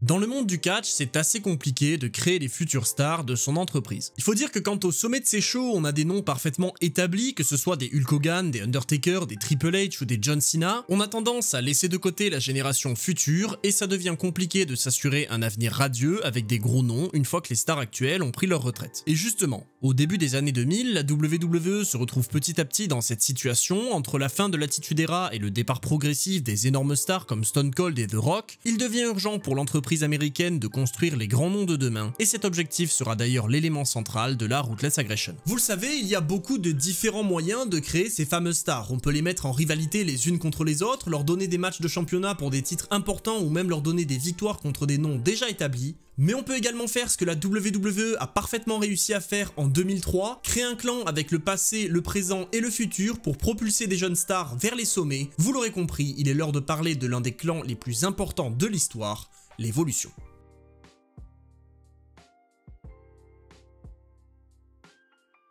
Dans le monde du catch, c'est assez compliqué de créer les futures stars de son entreprise. Il faut dire que quand au sommet de ces shows, on a des noms parfaitement établis, que ce soit des Hulk Hogan, des Undertaker, des Triple H ou des John Cena, on a tendance à laisser de côté la génération future et ça devient compliqué de s'assurer un avenir radieux avec des gros noms une fois que les stars actuelles ont pris leur retraite. Et justement, au début des années 2000, la WWE se retrouve petit à petit dans cette situation. Entre la fin de l'Attitude Era et le départ progressif des énormes stars comme Stone Cold et The Rock, il devient urgent pour l'entreprise américaine de construire les grands noms de demain, et cet objectif sera d'ailleurs l'élément central de la Ruthless Aggression. Vous le savez, il y a beaucoup de différents moyens de créer ces fameuses stars. On peut les mettre en rivalité les unes contre les autres, leur donner des matchs de championnat pour des titres importants ou même leur donner des victoires contre des noms déjà établis. Mais on peut également faire ce que la WWE a parfaitement réussi à faire en 2003, créer un clan avec le passé, le présent et le futur pour propulser des jeunes stars vers les sommets. Vous l'aurez compris, il est l'heure de parler de l'un des clans les plus importants de l'histoire, l'évolution.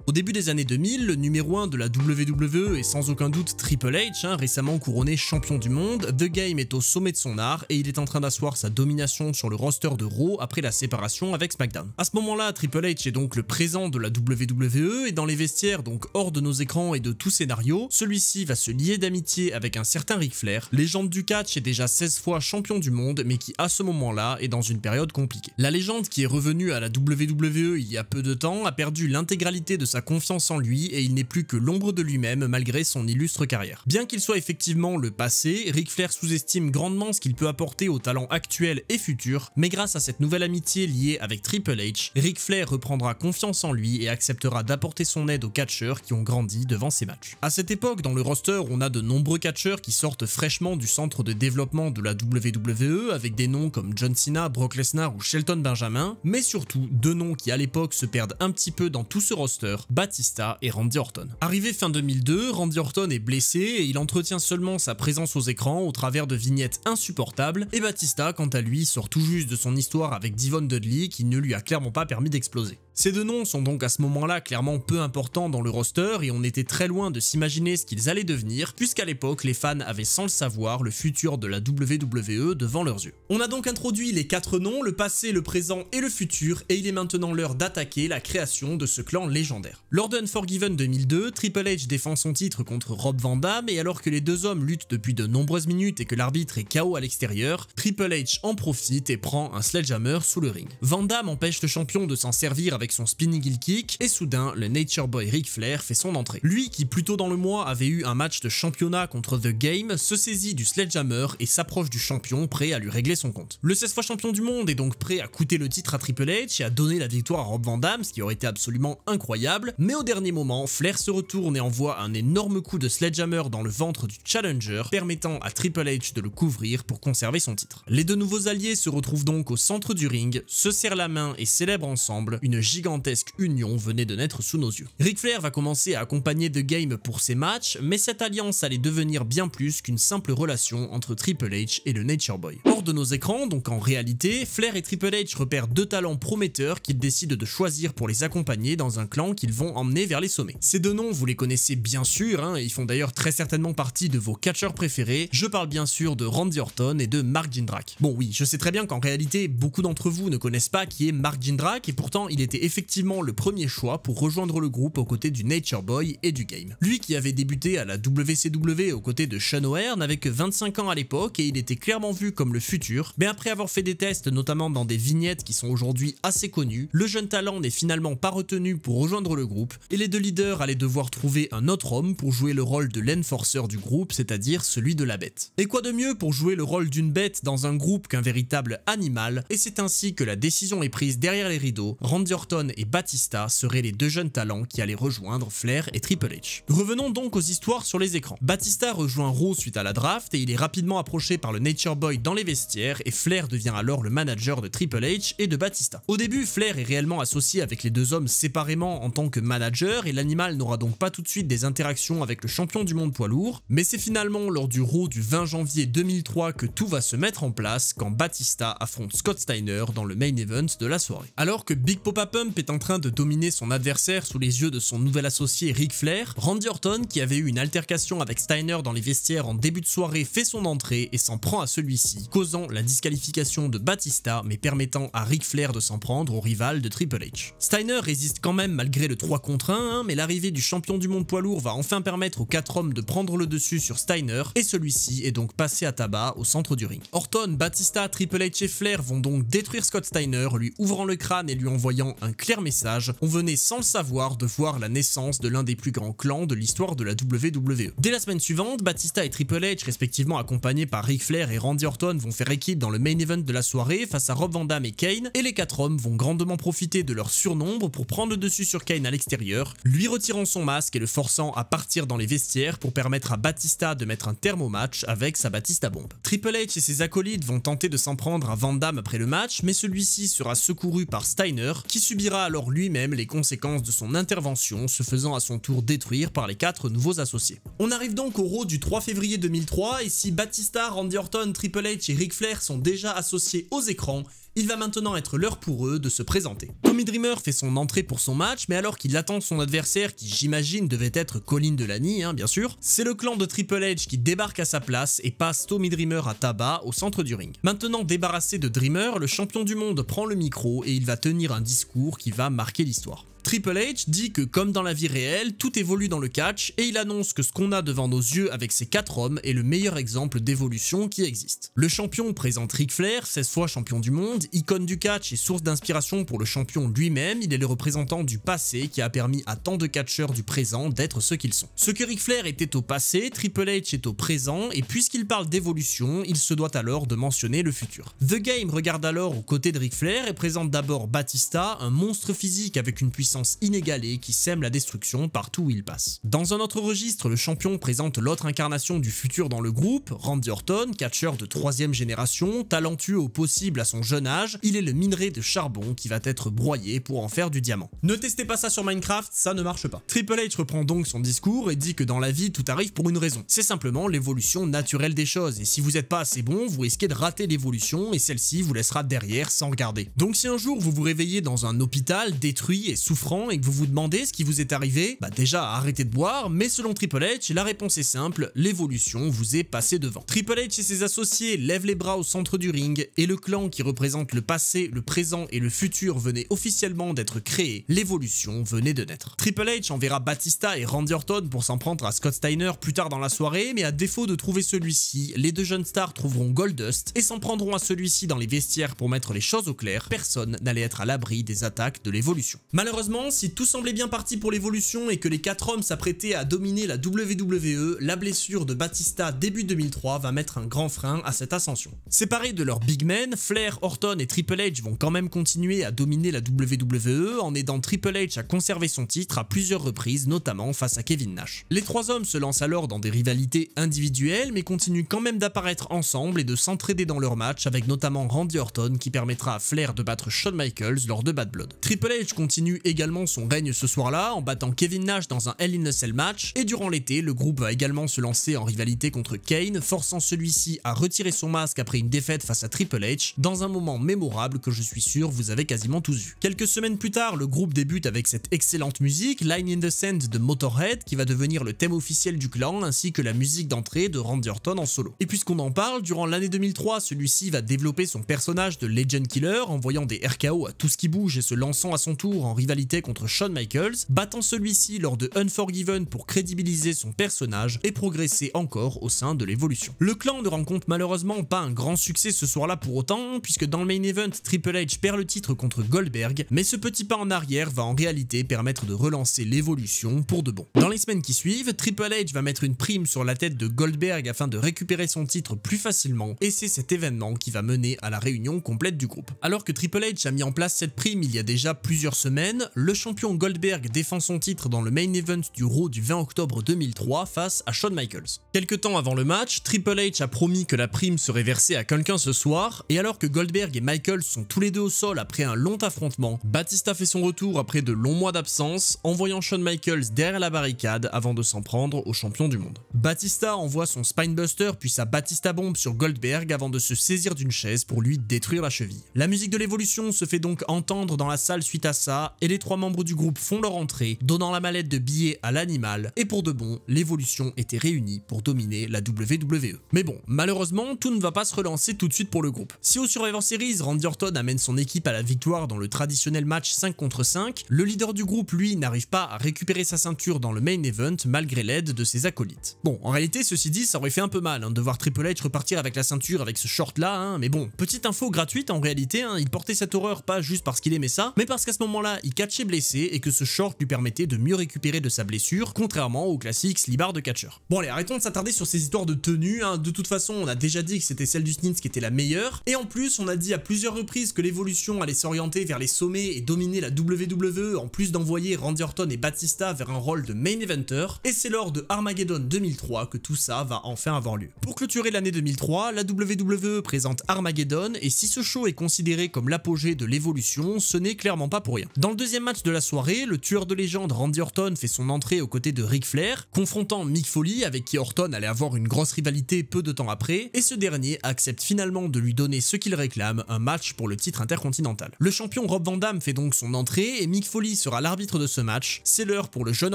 Au début des années 2000, le numéro 1 de la WWE est sans aucun doute Triple H, récemment couronné champion du monde. The Game est au sommet de son art et il est en train d'asseoir sa domination sur le roster de Raw après la séparation avec SmackDown. À ce moment-là, Triple H est donc le présent de la WWE et dans les vestiaires, donc hors de nos écrans et de tout scénario, celui-ci va se lier d'amitié avec un certain Ric Flair, légende du catch et déjà 16 fois champion du monde, mais qui à ce moment-là est dans une période compliquée. La légende qui est revenue à la WWE il y a peu de temps a perdu l'intégralité de sa confiance en lui et il n'est plus que l'ombre de lui-même malgré son illustre carrière. Bien qu'il soit effectivement le passé, Ric Flair sous-estime grandement ce qu'il peut apporter aux talents actuels et futurs, mais grâce à cette nouvelle amitié liée avec Triple H, Ric Flair reprendra confiance en lui et acceptera d'apporter son aide aux catcheurs qui ont grandi devant ses matchs. À cette époque, dans le roster, on a de nombreux catcheurs qui sortent fraîchement du centre de développement de la WWE avec des noms comme John Cena, Brock Lesnar ou Shelton Benjamin, mais surtout deux noms qui à l'époque se perdent un petit peu dans tout ce roster, Batista et Randy Orton. Arrivé fin 2002, Randy Orton est blessé et il entretient seulement sa présence aux écrans au travers de vignettes insupportables, et Batista, quant à lui, sort tout juste de son histoire avec Devon Dudley qui ne lui a clairement pas permis d'exploser. Ces deux noms sont donc à ce moment-là clairement peu importants dans le roster et on était très loin de s'imaginer ce qu'ils allaient devenir, puisqu'à l'époque les fans avaient sans le savoir le futur de la WWE devant leurs yeux. On a donc introduit les quatre noms, le passé, le présent et le futur, et il est maintenant l'heure d'attaquer la création de ce clan légendaire. Lors de Unforgiven 2002, Triple H défend son titre contre Rob Van Dam et alors que les deux hommes luttent depuis de nombreuses minutes et que l'arbitre est KO à l'extérieur, Triple H en profite et prend un sledgehammer sous le ring. Van Dam empêche le champion de s'en servir avec son spinning heel kick et soudain le Nature Boy Ric Flair fait son entrée. Lui qui plus tôt dans le mois avait eu un match de championnat contre The Game se saisit du sledgehammer et s'approche du champion prêt à lui régler son compte. Le 16 fois champion du monde est donc prêt à coûter le titre à Triple H et à donner la victoire à Rob Van Dam, ce qui aurait été absolument incroyable, mais au dernier moment, Flair se retourne et envoie un énorme coup de sledgehammer dans le ventre du challenger, permettant à Triple H de le couvrir pour conserver son titre. Les deux nouveaux alliés se retrouvent donc au centre du ring, se serrent la main et célèbrent ensemble une gigantesque union venait de naître sous nos yeux. Ric Flair va commencer à accompagner The Game pour ses matchs, mais cette alliance allait devenir bien plus qu'une simple relation entre Triple H et le Nature Boy. Hors de nos écrans, donc en réalité, Flair et Triple H repèrent deux talents prometteurs qu'ils décident de choisir pour les accompagner dans un clan qu'ils vont emmener vers les sommets. Ces deux noms, vous les connaissez bien sûr, ils font d'ailleurs très certainement partie de vos catcheurs préférés. Je parle bien sûr de Randy Orton et de Mark Jindrak. Bon oui, je sais très bien qu'en réalité, beaucoup d'entre vous ne connaissent pas qui est Mark Jindrak et pourtant il était effectivement le premier choix pour rejoindre le groupe aux côtés du Nature Boy et du Game. Lui qui avait débuté à la WCW aux côtés de Sean O'Haire n'avait que 25 ans à l'époque et il était clairement vu comme le futur, mais après avoir fait des tests notamment dans des vignettes qui sont aujourd'hui assez connues, le jeune talent n'est finalement pas retenu pour rejoindre le groupe et les deux leaders allaient devoir trouver un autre homme pour jouer le rôle de l'enforcer du groupe, c'est-à-dire celui de la bête. Et quoi de mieux pour jouer le rôle d'une bête dans un groupe qu'un véritable animal, et c'est ainsi que la décision est prise derrière les rideaux. Randy Orton et Batista seraient les deux jeunes talents qui allaient rejoindre Flair et Triple H. Revenons donc aux histoires sur les écrans. Batista rejoint Raw suite à la draft et il est rapidement approché par le Nature Boy dans les vestiaires et Flair devient alors le manager de Triple H et de Batista. Au début, Flair est réellement associé avec les deux hommes séparément en tant que manager et l'animal n'aura donc pas tout de suite des interactions avec le champion du monde poids lourd, mais c'est finalement lors du Raw du 20 janvier 2003 que tout va se mettre en place quand Batista affronte Scott Steiner dans le main event de la soirée. Alors que Big Papa Pump est en train de dominer son adversaire sous les yeux de son nouvel associé Ric Flair, Randy Orton, qui avait eu une altercation avec Steiner dans les vestiaires en début de soirée, fait son entrée et s'en prend à celui-ci, causant causant la disqualification de Batista mais permettant à Ric Flair de s'en prendre au rival de Triple H. Steiner résiste quand même malgré le 3 contre 1, mais l'arrivée du champion du monde poids lourd va enfin permettre aux 4 hommes de prendre le dessus sur Steiner et celui-ci est donc passé à tabac au centre du ring. Orton, Batista, Triple H et Flair vont donc détruire Scott Steiner, lui ouvrant le crâne et lui envoyant un clair message: on venait sans le savoir de voir la naissance de l'un des plus grands clans de l'histoire de la WWE. Dès la semaine suivante, Batista et Triple H, respectivement accompagnés par Ric Flair et Randy Orton, vont faire équipe dans le main event de la soirée face à Rob Van Dam et Kane, et les 4 hommes vont grandement profiter de leur surnombre pour prendre le dessus sur Kane à l'extérieur, lui retirant son masque et le forçant à partir dans les vestiaires pour permettre à Batista de mettre un terme au match avec sa Batista bombe. Triple H et ses acolytes vont tenter de s'en prendre à Van Dam après le match, mais celui-ci sera secouru par Steiner, qui subira alors lui-même les conséquences de son intervention, se faisant à son tour détruire par les 4 nouveaux associés. On arrive donc au Raw du 3 février 2003, et si Batista, Randy Orton, Triple H et Ric Flair sont déjà associés aux écrans, il va maintenant être l'heure pour eux de se présenter. Tommy Dreamer fait son entrée pour son match, mais alors qu'il attend son adversaire, qui j'imagine devait être Colin Delaney, bien sûr, c'est le clan de Triple H qui débarque à sa place et passe Tommy Dreamer à tabac au centre du ring. Maintenant débarrassé de Dreamer, le champion du monde prend le micro et il va tenir un discours qui va marquer l'histoire. Triple H dit que comme dans la vie réelle, tout évolue dans le catch et il annonce que ce qu'on a devant nos yeux avec ces 4 hommes est le meilleur exemple d'évolution qui existe. Le champion présente Ric Flair, 16 fois champion du monde, icône du catch et source d'inspiration pour le champion lui-même, il est le représentant du passé qui a permis à tant de catcheurs du présent d'être ce qu'ils sont. Ce que Ric Flair était au passé, Triple H est au présent et puisqu'il parle d'évolution, il se doit alors de mentionner le futur. The Game regarde alors aux côtés de Ric Flair et présente d'abord Batista, un monstre physique avec une puissance inégalée qui sème la destruction partout où il passe. Dans un autre registre, le champion présente l'autre incarnation du futur dans le groupe, Randy Orton, catcheur de 3e génération, talentueux au possible à son jeune âge, il est le minerai de charbon qui va être broyé pour en faire du diamant. Ne testez pas ça sur Minecraft, ça ne marche pas. Triple H reprend donc son discours et dit que dans la vie tout arrive pour une raison. C'est simplement l'évolution naturelle des choses et si vous n'êtes pas assez bon, vous risquez de rater l'évolution et celle-ci vous laissera derrière sans regarder. Donc si un jour vous vous réveillez dans un hôpital détruit et souffrant et que vous vous demandez ce qui vous est arrivé, déjà arrêtez de boire, mais selon Triple H, la réponse est simple, l'évolution vous est passée devant. Triple H et ses associés lèvent les bras au centre du ring et le clan qui représente le passé, le présent et le futur venait officiellement d'être créé, l'évolution venait de naître. Triple H enverra Batista et Randy Orton pour s'en prendre à Scott Steiner plus tard dans la soirée, mais à défaut de trouver celui-ci, les 2 jeunes stars trouveront Goldust et s'en prendront à celui-ci dans les vestiaires pour mettre les choses au clair, personne n'allait être à l'abri des attaques de l'évolution. Malheureusement, si tout semblait bien parti pour l'évolution et que les 4 hommes s'apprêtaient à dominer la WWE, la blessure de Batista début 2003 va mettre un grand frein à cette ascension. Séparés de leurs big men, Flair, Orton et Triple H vont quand même continuer à dominer la WWE en aidant Triple H à conserver son titre à plusieurs reprises, notamment face à Kevin Nash. Les 3 hommes se lancent alors dans des rivalités individuelles mais continuent quand même d'apparaître ensemble et de s'entraider dans leurs matchs avec notamment Randy Orton qui permettra à Flair de battre Shawn Michaels lors de Bad Blood. Triple H continue également son règne ce soir-là en battant Kevin Nash dans un Hell in a Cell match et durant l'été, le groupe va également se lancer en rivalité contre Kane, forçant celui-ci à retirer son masque après une défaite face à Triple H dans un moment mémorable que je suis sûr vous avez quasiment tous vu. Quelques semaines plus tard, le groupe débute avec cette excellente musique, Line in the Sand de Motorhead qui va devenir le thème officiel du clan ainsi que la musique d'entrée de Randy Orton en solo. Et puisqu'on en parle, durant l'année 2003, celui-ci va développer son personnage de Legend Killer, envoyant des RKO à tout ce qui bouge et se lançant à son tour en rivalité contre Shawn Michaels, battant celui-ci lors de Unforgiven pour crédibiliser son personnage et progresser encore au sein de l'évolution. Le clan ne rencontre malheureusement pas un grand succès ce soir-là pour autant, puisque dans le main event, Triple H perd le titre contre Goldberg, mais ce petit pas en arrière va en réalité permettre de relancer l'évolution pour de bon. Dans les semaines qui suivent, Triple H va mettre une prime sur la tête de Goldberg afin de récupérer son titre plus facilement, et c'est cet événement qui va mener à la réunion complète du groupe. Alors que Triple H a mis en place cette prime il y a déjà plusieurs semaines, le champion Goldberg défend son titre dans le main event du Raw du 20 octobre 2003 face à Shawn Michaels. Quelque temps avant le match, Triple H a promis que la prime serait versée à quelqu'un ce soir, et alors que Goldberg et Michaels sont tous les deux au sol après un long affrontement, Batista fait son retour après de longs mois d'absence, envoyant Shawn Michaels derrière la barricade avant de s'en prendre au champion du monde. Batista envoie son Spinebuster puis sa Batista Bomb sur Goldberg avant de se saisir d'une chaise pour lui détruire la cheville. La musique de l'évolution se fait donc entendre dans la salle suite à ça, et les 3 membres du groupe font leur entrée, donnant la mallette de billets à l'animal, et pour de bon, l'évolution était réunie pour dominer la WWE. Mais bon, malheureusement, tout ne va pas se relancer tout de suite pour le groupe. Si au Survivor Series, Randy Orton amène son équipe à la victoire dans le traditionnel match 5 contre 5, le leader du groupe, lui, n'arrive pas à récupérer sa ceinture dans le main event malgré l'aide de ses acolytes. Bon, en réalité, ceci dit, ça aurait fait un peu mal de voir Triple H repartir avec la ceinture avec ce short là, mais bon, petite info gratuite en réalité, il portait cette horreur pas juste parce qu'il aimait ça, mais parce qu'à ce moment-là, il catchait blessé et que ce short lui permettait de mieux récupérer de sa blessure, contrairement au classique slibard de catcheur. Bon allez, arrêtons de s'attarder sur ces histoires de tenue, de toute façon, on a déjà dit que c'était celle du Snitz qui était la meilleure, et en plus, on a dit à plusieurs reprises que l'évolution allait s'orienter vers les sommets et dominer la WWE, en plus d'envoyer Randy Orton et Batista vers un rôle de main eventer, et c'est lors de Armageddon 2003 que tout ça va enfin avoir lieu. Pour clôturer l'année 2003, la WWE présente Armageddon, et si ce show est considéré comme l'apogée de l'évolution, ce n'est clairement pas pour rien. Dans le deuxième match de la soirée, le tueur de légende Randy Orton fait son entrée aux côtés de Ric Flair, confrontant Mick Foley avec qui Orton allait avoir une grosse rivalité peu de temps après, et ce dernier accepte finalement de lui donner ce qu'il réclame, un match pour le titre intercontinental. Le champion Rob Van Dam fait donc son entrée et Mick Foley sera l'arbitre de ce match. C'est l'heure pour le jeune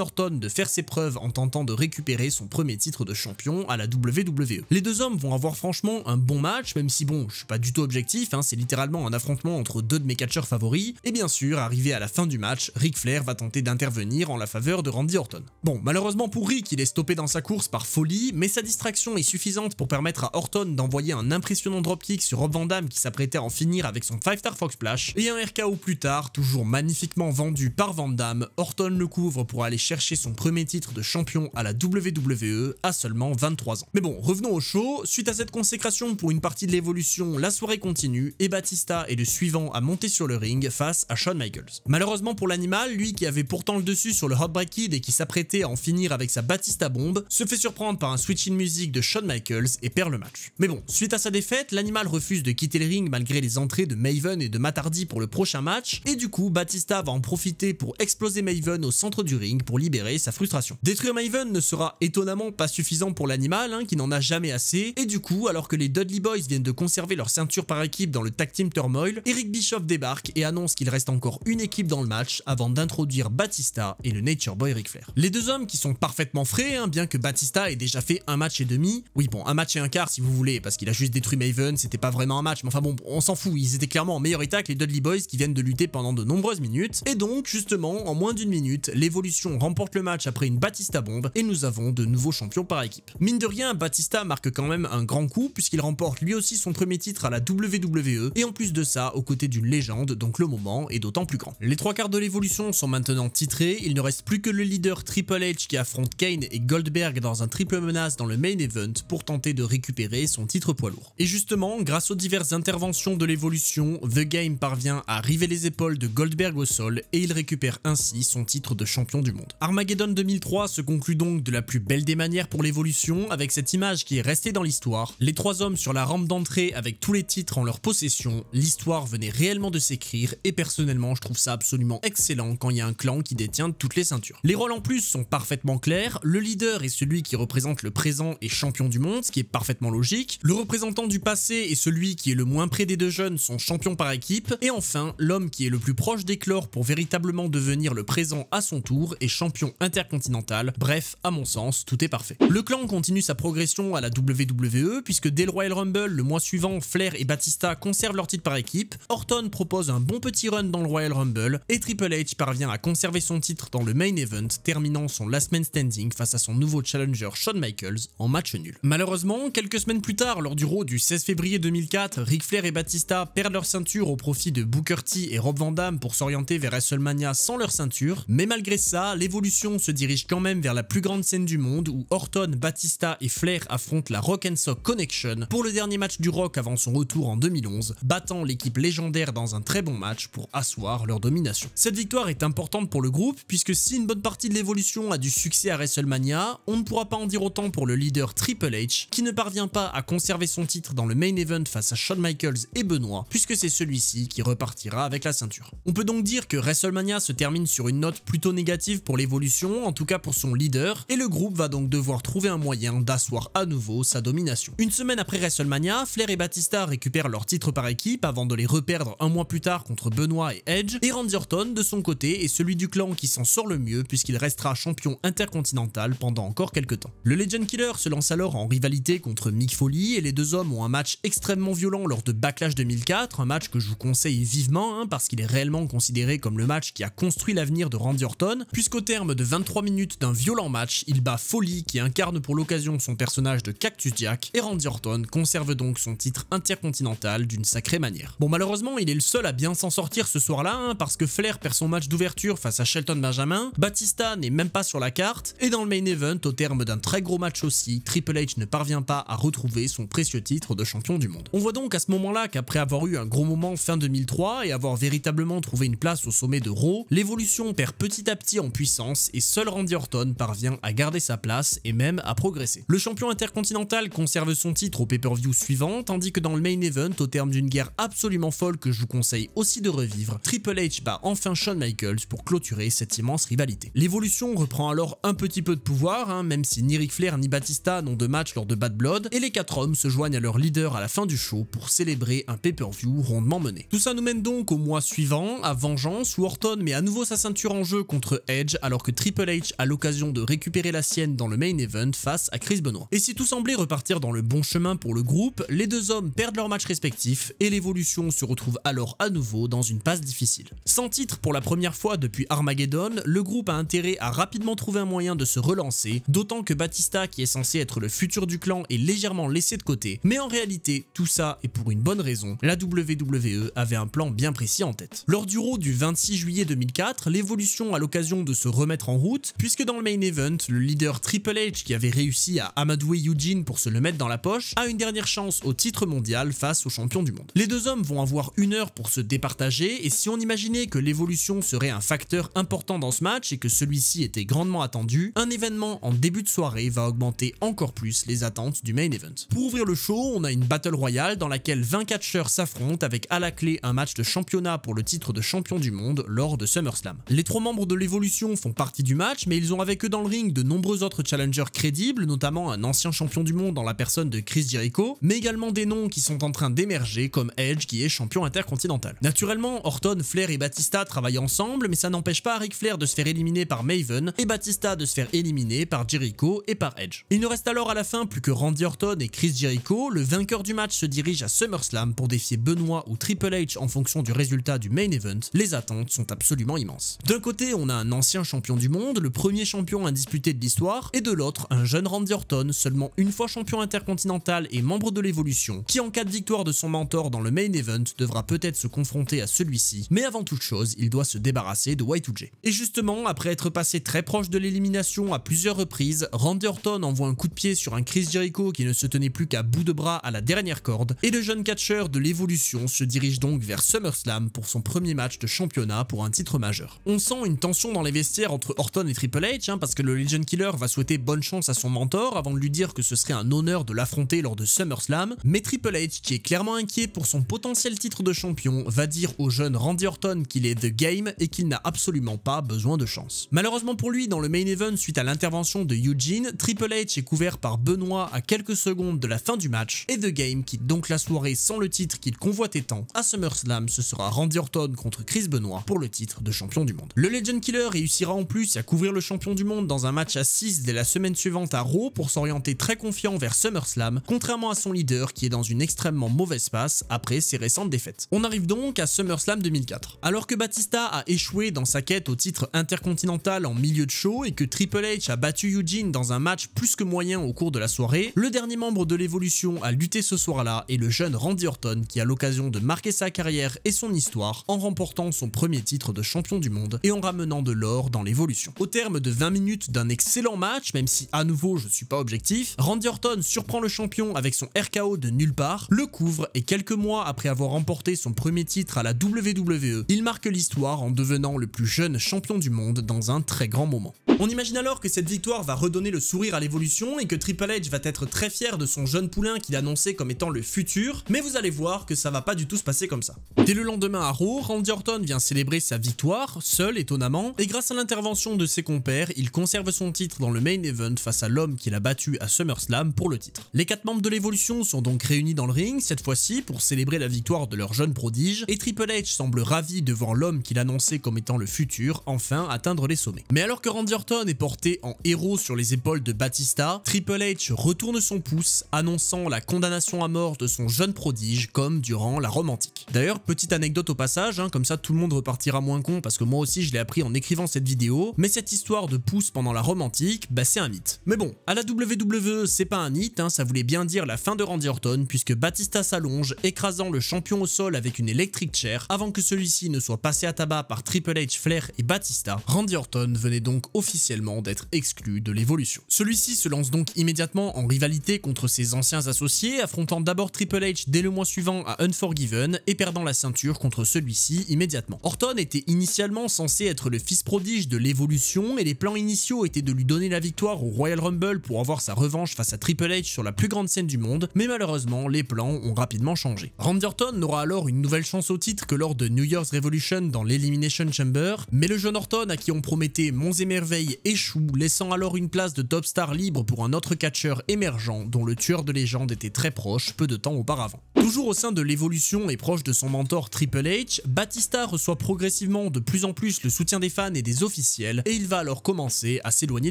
Orton de faire ses preuves en tentant de récupérer son premier titre de champion à la WWE. Les deux hommes vont avoir franchement un bon match, même si bon, je suis pas du tout objectif, c'est littéralement un affrontement entre deux de mes catcheurs favoris, et bien sûr, arrivé à la fin du match, Ric Flair va tenter d'intervenir en la faveur de Randy Orton. Bon, malheureusement pour Ric, il est stoppé dans sa course par Foley, mais sa distraction est suffisante pour permettre à Orton d'envoyer un impressionnant dropkick sur Rob Van Dam qui s'apprêtait à en finir avec son 5-star Frog Splash, et un RKO plus tard, toujours magnifiquement vendu par Van Dam, Orton le couvre pour aller chercher son premier titre de champion à la WWE à seulement 23 ans. Mais bon, revenons au show, suite à cette consécration pour une partie de l'évolution, la soirée continue, et Batista est le suivant à monter sur le ring face à Shawn Michaels. Malheureusement pour l'animal, lui qui avait pourtant le dessus sur le Heartbreak Kid et qui s'apprêtait à en finir avec sa Batista bombe, se fait surprendre par un switch in music de Shawn Michaels et perd le match. Mais bon, suite à sa défaite, l'animal refuse de quitter le ring malgré les entrées de Maven et de Matt Hardy pour le prochain match, et du coup Batista va en profiter pour exploser Maven au centre du ring pour libérer sa frustration. Détruire Maven ne sera étonnamment pas suffisant pour l'animal, qui n'en a jamais assez, et du coup, alors que les Dudley Boys viennent de conserver leur ceinture par équipe dans le Tag Team Turmoil, Eric Bischoff débarque et annonce qu'il reste encore une équipe dans le match avant d'introduire Batista et le Nature Boy Ric Flair. Les deux hommes qui sont parfaitement frais, bien que Batista ait déjà fait un match et demi, oui bon, un match et un quart si vous voulez, parce qu'il a juste détruit Maven, c'était pas vraiment un match, mais enfin bon, on s'en fout, ils étaient clairement en meilleur état que les Dudley Boys qui viennent de lutter pendant de nombreuses minutes, et donc justement, en moins d'une minute, l'évolution remporte le match après une Batista bombe, et nous avons de nouveaux champions par équipe. Mine de rien, Batista marque quand même un grand coup, puisqu'il remporte lui aussi son premier titre à la WWE, et en plus de ça, aux côtés d'une légende, donc le moment est d'autant plus grand. Les trois quarts de l'évolution sont maintenant titrés, il ne reste plus que le leader Triple H qui affronte Kane et Goldberg dans un triple menace dans le main event pour tenter de récupérer son titre poids lourd. Et justement, grâce aux diverses interventions de l'évolution, The Game parvient à river les épaules de Goldberg au sol et il récupère ainsi son titre de champion du monde. Armageddon 2003 se conclut donc de la plus belle des manières pour l'évolution, avec cette image qui est restée dans l'histoire, les trois hommes sur la rampe d'entrée avec tous les titres en leur possession, l'histoire venait réellement de s'écrire et personnellement je trouve ça absolument excellent quand il y a un clan qui détient toutes les ceintures. Les rôles en plus sont parfaitement clairs, le leader est celui qui représente le présent et champion du monde, ce qui est parfaitement logique, le représentant du passé est celui qui est le moins près des deux jeunes sont champions par équipe, et enfin l'homme qui est le plus proche d'éclore pour véritablement devenir le présent à son tour est champion intercontinental, bref à mon sens tout est parfait. Le clan continue sa progression à la WWE puisque dès le Royal Rumble le mois suivant Flair et Batista conservent leur titre par équipe, Orton propose un bon petit run dans le Royal Rumble et Triple H parvient à conserver son titre dans le main event terminant son last man standing face à son nouveau challenger Shawn Michaels en match nul. Malheureusement, quelques semaines plus tard lors du Raw du 16 février 2004, Ric Flair et Batista perdent leur ceinture au profit de Booker T et Rob Van Dam pour s'orienter vers WrestleMania sans leur ceinture, mais malgré ça, l'évolution se dirige quand même vers la plus grande scène du monde où Orton, Batista et Flair affrontent la Rock and Sock Connection pour le dernier match du Rock avant son retour en 2011, battant l'équipe légendaire dans un très bon match pour asseoir leur domination. Cette victoire est importante pour le groupe puisque si une bonne partie de l'évolution a du succès à WrestleMania, on ne pourra pas en dire autant pour le leader Triple H qui ne parvient pas à conserver son titre dans le main event face à Shawn Michaels et Benoit puisque c'est celui-ci qui repartira avec la ceinture. On peut donc dire que WrestleMania se termine sur une note plutôt négative pour l'évolution, en tout cas pour son leader, et le groupe va donc devoir trouver un moyen d'asseoir à nouveau sa domination. Une semaine après WrestleMania, Flair et Batista récupèrent leur titre par équipe avant de les reperdre un mois plus tard contre Benoit et Edge, et Randy Orton Orton de son côté est celui du clan qui s'en sort le mieux puisqu'il restera champion intercontinental pendant encore quelques temps. Le Legend Killer se lance alors en rivalité contre Mick Foley et les deux hommes ont un match extrêmement violent lors de Backlash 2004, un match que je vous conseille vivement parce qu'il est réellement considéré comme le match qui a construit l'avenir de Randy Orton, puisqu'au terme de 23 minutes d'un violent match, il bat Foley qui incarne pour l'occasion son personnage de Cactus Jack et Randy Orton conserve donc son titre intercontinental d'une sacrée manière. Bon, malheureusement il est le seul à bien s'en sortir ce soir-là parce que Flair perd son match d'ouverture face à Shelton Benjamin, Batista n'est même pas sur la carte et dans le main event au terme d'un très gros match aussi, Triple H ne parvient pas à retrouver son précieux titre de champion du monde. On voit donc à ce moment-là qu'après avoir eu un gros moment fin 2003 et avoir véritablement trouvé une place au sommet de Raw, l'évolution perd petit à petit en puissance et seul Randy Orton parvient à garder sa place et même à progresser. Le champion intercontinental conserve son titre au pay-per-view suivant, tandis que dans le main event, au terme d'une guerre absolument folle que je vous conseille aussi de revivre, Triple H bat enfin Shawn Michaels pour clôturer cette immense rivalité. L'évolution reprend alors un petit peu de pouvoir, même si ni Ric Flair ni Batista n'ont de match lors de Bad Blood, et les 4 hommes se joignent à leur leader à la fin du show pour célébrer un pay-per-view rondement mené. Tout ça nous mène donc au mois suivant, à Vengeance, où Orton met à nouveau sa ceinture en jeu contre Edge alors que Triple H a l'occasion de récupérer la sienne dans le main event face à Chris Benoit. Et si tout semblait repartir dans le bon chemin pour le groupe, les deux hommes perdent leurs matchs respectifs et l'évolution se retrouve alors à nouveau dans une passe difficile. Sans titre pour la première fois depuis Armageddon, le groupe a intérêt à rapidement trouver un moyen de se relancer, d'autant que Batista, qui est censé être le futur du clan, est légèrement laissé de côté, mais en réalité, tout ça est pour une bonne raison, la WWE avait un plan bien précis en tête. Lors du Raw du 26 juillet 2004, l'évolution a l'occasion de se remettre en route, puisque dans le main event, le leader Triple H, qui avait réussi à amadouer Eugene pour se le mettre dans la poche, a une dernière chance au titre mondial face au champion du monde. Les deux hommes vont avoir 1 heure pour se départager, et si on imaginait que l'évolution serait un facteur important dans ce match et que celui-ci était grandement attendu, un événement en début de soirée va augmenter encore plus les attentes du main event. Pour ouvrir le show, on a une Battle Royale dans laquelle 20 catcheurs s'affrontent avec à la clé un match de championnat pour le titre de champion du monde lors de SummerSlam. Les 3 membres de l'évolution font partie du match, mais ils ont avec eux dans le ring de nombreux autres challengers crédibles, notamment un ancien champion du monde dans la personne de Chris Jericho, mais également des noms qui sont en train d'émerger comme Edge qui est champion intercontinental. Naturellement, Orton, Flair et Batista travaillent ensemble, mais ça n'empêche pas Ric Flair de se faire éliminer par Maven et Batista de se faire éliminer par Jericho et par Edge. Il ne reste alors à la fin plus que Randy Orton et Chris Jericho. Le vainqueur du match se dirige à SummerSlam pour défier Benoit ou Triple H en fonction du résultat du main event. Les attentes sont absolument immenses. D'un côté, on a un ancien champion du monde, le premier champion indisputé de l'histoire, et de l'autre, un jeune Randy Orton, seulement une fois champion intercontinental et membre de l'évolution, qui en cas de victoire de son mentor dans le main event devra peut-être se confronter à celui-ci, mais avant toute chose, il doit se débarrasser de Y2J. Et justement, après être passé très proche de l'élimination à plusieurs reprises, Randy Orton envoie un coup de pied sur un Chris Jericho qui ne se tenait plus qu'à bout de bras à la dernière corde, et le jeune catcheur de l'évolution se dirige donc vers SummerSlam pour son premier match de championnat pour un titre majeur. On sent une tension dans les vestiaires entre Orton et Triple H, parce que le Legend Killer va souhaiter bonne chance à son mentor avant de lui dire que ce serait un honneur de l'affronter lors de SummerSlam, mais Triple H, qui est clairement inquiet pour son potentiel titre de champion, va dire au jeune Randy Orton qu'il est The Game et qu'il n'a absolument pas besoin de chance. Malheureusement pour lui, dans le main event suite à l'intervention de Eugene, Triple H est couvert par Benoit à quelques secondes de la fin du match et The Game quitte donc la soirée sans le titre qu'il convoitait tant. À SummerSlam, ce sera Randy Orton contre Chris Benoit pour le titre de champion du monde. Le Legend Killer réussira en plus à couvrir le champion du monde dans un match à 6 dès la semaine suivante à Raw pour s'orienter très confiant vers SummerSlam, contrairement à son leader qui est dans une extrêmement mauvaise passe après ses récentes défaites. On arrive donc à SummerSlam 2004. Alors que Batista a échoué dans sa quête au titre intercontinental en milieu de show et que Triple H a battu Eugene dans un match plus que moyen au cours de la soirée, le dernier membre de l'évolution à lutter ce soir-là est le jeune Randy Orton qui a l'occasion de marquer sa carrière et son histoire en remportant son premier titre de champion du monde et en ramenant de l'or dans l'évolution. Au terme de 20 minutes d'un excellent match, même si à nouveau je suis pas objectif, Randy Orton surprend le champion avec son RKO de nulle part, le couvre et quelques mois après avoir remporté son premier titre à la WWE, il marque l'histoire en devenant le plus jeune champion du monde dans un très grand moment. On imagine alors que cette victoire va redonner le sourire à l'évolution et que Triple H va être très fier de son jeune poulain qu'il annonçait comme étant le futur, mais vous allez voir que ça va pas du tout se passer comme ça. Dès le lendemain à Raw, Randy Orton vient célébrer sa victoire, seul étonnamment, et grâce à l'intervention de ses compères, il conserve son titre dans le main event face à l'homme qu'il a battu à SummerSlam pour le titre. Les 4 membres de l'évolution sont donc réunis dans le ring, cette fois-ci pour célébrer la victoire de leur jeune prodige, et Triple H semble ravi de voir l'homme l'homme qu'il annonçait comme étant le futur enfin atteindre les sommets. Mais alors que Randy Orton est porté en héros sur les épaules de Batista, Triple H retourne son pouce, annonçant la condamnation à mort de son jeune prodige comme durant la Rome antique. D'ailleurs, petite anecdote au passage, comme ça tout le monde repartira moins con parce que moi aussi je l'ai appris en écrivant cette vidéo, mais cette histoire de pouce pendant la Rome antique, c'est un mythe. Mais bon, à la WWE, c'est pas un mythe, ça voulait bien dire la fin de Randy Orton puisque Batista s'allonge, écrasant le champion au sol avec une electric chair avant que celui-ci ne soit passé à tabac par Triple H, Flair et Batista. Randy Orton venait donc officiellement d'être exclu de l'évolution. Celui-ci se lance donc immédiatement en rivalité contre ses anciens associés, affrontant d'abord Triple H dès le mois suivant à Unforgiven et perdant la ceinture contre celui-ci immédiatement. Orton était initialement censé être le fils prodige de l'évolution et les plans initiaux étaient de lui donner la victoire au Royal Rumble pour avoir sa revanche face à Triple H sur la plus grande scène du monde, mais malheureusement les plans ont rapidement changé. Randy Orton n'aura alors une nouvelle chance au titre que lors de New Year's Revolution dans l'Elimination Chamber, mais le jeune Orton à qui on promettait monts et merveilles échoue, laissant alors une place de top star libre pour un autre catcheur émergent dont le tueur de légende était très proche peu de temps auparavant. Toujours au sein de l'évolution et proche de son mentor Triple H, Batista reçoit progressivement de plus en plus le soutien des fans et des officiels et il va alors commencer à s'éloigner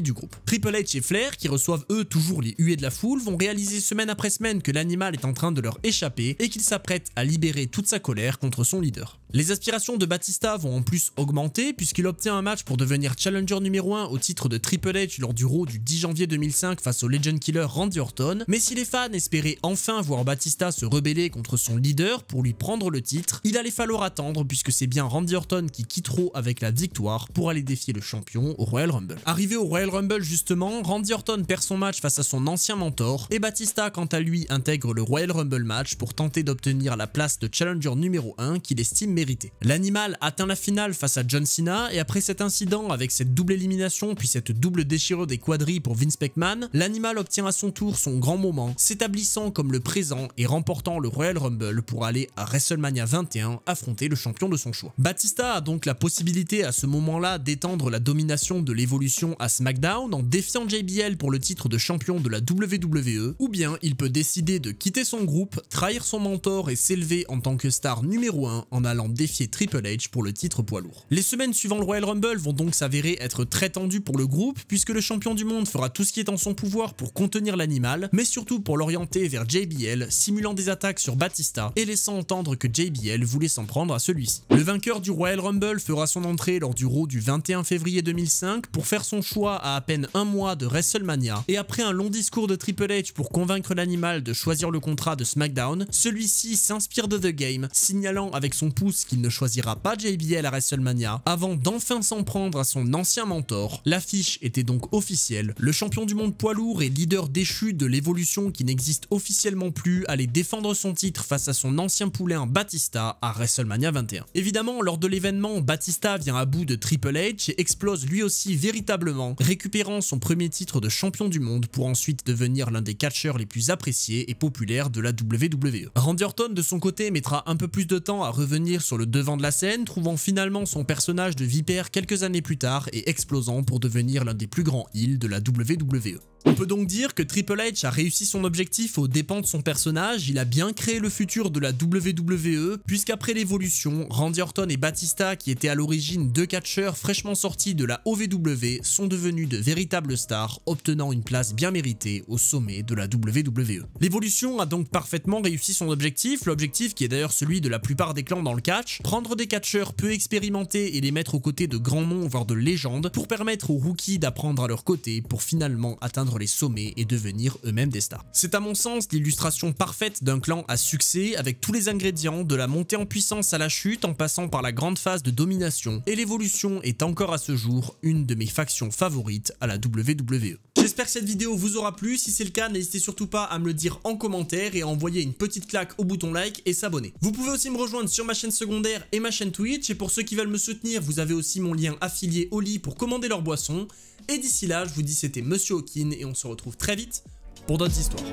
du groupe. Triple H et Flair, qui reçoivent eux toujours les huées de la foule, vont réaliser semaine après semaine que l'animal est en train de leur échapper et qu'il s'apprête à libérer toute sa colère contre son leader. Les aspirations de Batista vont en plus augmenter puisqu'il obtient un match pour devenir challenger numéro 1 au titre de Triple H lors du Raw du 10 janvier 2005 face au Legend Killer Randy Orton, mais si les fans espéraient enfin voir Batista se rebeller contre son leader pour lui prendre le titre, il allait falloir attendre puisque c'est bien Randy Orton qui quitte Raw avec la victoire pour aller défier le champion au Royal Rumble. Arrivé au Royal Rumble justement, Randy Orton perd son match face à son ancien mentor et Batista quant à lui intègre le Royal Rumble match pour tenter d'obtenir la place de challenger numéro 1 qu'il estime mérité. L'animal atteint la finale face à John Cena et après cet incident avec cette double élimination puis cette double déchirure des quadris pour Vince McMahon, l'animal obtient à son tour son grand moment, s'établissant comme le présent et remportant le Royal Rumble pour aller à WrestleMania 21 affronter le champion de son choix. Batista a donc la possibilité à ce moment-là d'étendre la domination de l'évolution à SmackDown en défiant JBL pour le titre de champion de la WWE, ou bien il peut décider de quitter son groupe, trahir son mentor et s'élever en tant que star numéro 1 en allant défier Triple H pour le titre poids lourd. Les semaines suivant le Royal Rumble vont donc s'avérer être très tendues pour le groupe puisque le champion du monde fera tout ce qui est en son pouvoir pour contenir l'animal, mais surtout pour l'orienter vers JBL, simulant des attaques sur Batista et laissant entendre que JBL voulait s'en prendre à celui-ci. Le vainqueur du Royal Rumble fera son entrée lors du Raw du 21 février 2005 pour faire son choix à peine un mois de WrestleMania et après un long discours de Triple H pour convaincre l'animal de choisir le contrat de SmackDown, celui-ci s'inspire de The Game, signalant avec son pouce qu'il ne choisira pas JBL à WrestleMania avant d'enfin s'en prendre à son ancien mentor. L'affiche était donc officielle, le champion du monde poids lourd et leader déchu de l'évolution qui n'existe officiellement plus allait défendre son titre face à son ancien poulain Batista à WrestleMania 21. Évidemment, lors de l'événement, Batista vient à bout de Triple H et explose lui aussi véritablement, récupérant son premier titre de champion du monde pour ensuite devenir l'un des catcheurs les plus appréciés et populaires de la WWE. Randy Orton de son côté mettra un peu plus de temps à revenir sur le devant de la scène, trouvant finalement son personnage de vipère quelques années plus tard et explosant pour devenir l'un des plus grands heels de la WWE. On peut donc dire que Triple H a réussi son objectif aux dépens de son personnage, il a bien créé le futur de la WWE, puisqu'après l'évolution, Randy Orton et Batista, qui étaient à l'origine deux catcheurs fraîchement sortis de la OVW, sont devenus de véritables stars, obtenant une place bien méritée au sommet de la WWE. L'évolution a donc parfaitement réussi son objectif, l'objectif qui est d'ailleurs celui de la plupart des clans dans le catch, prendre des catcheurs peu expérimentés et les mettre aux côtés de grands noms voire de légendes pour permettre aux rookies d'apprendre à leur côté pour finalement atteindre les sommets et devenir eux-mêmes des stars. C'est à mon sens l'illustration parfaite d'un clan à succès avec tous les ingrédients de la montée en puissance à la chute en passant par la grande phase de domination et l'évolution est encore à ce jour une de mes factions favorites à la WWE. J'espère que cette vidéo vous aura plu, si c'est le cas n'hésitez surtout pas à me le dire en commentaire et à envoyer une petite claque au bouton like et s'abonner. Vous pouvez aussi me rejoindre sur ma chaîne secondaire et ma chaîne Twitch et pour ceux qui veulent me soutenir vous avez aussi mon lien affilié Oli pour commander leur boisson et d'ici là je vous dis c'était Monsieur Hawkin et on se retrouve très vite pour d'autres histoires.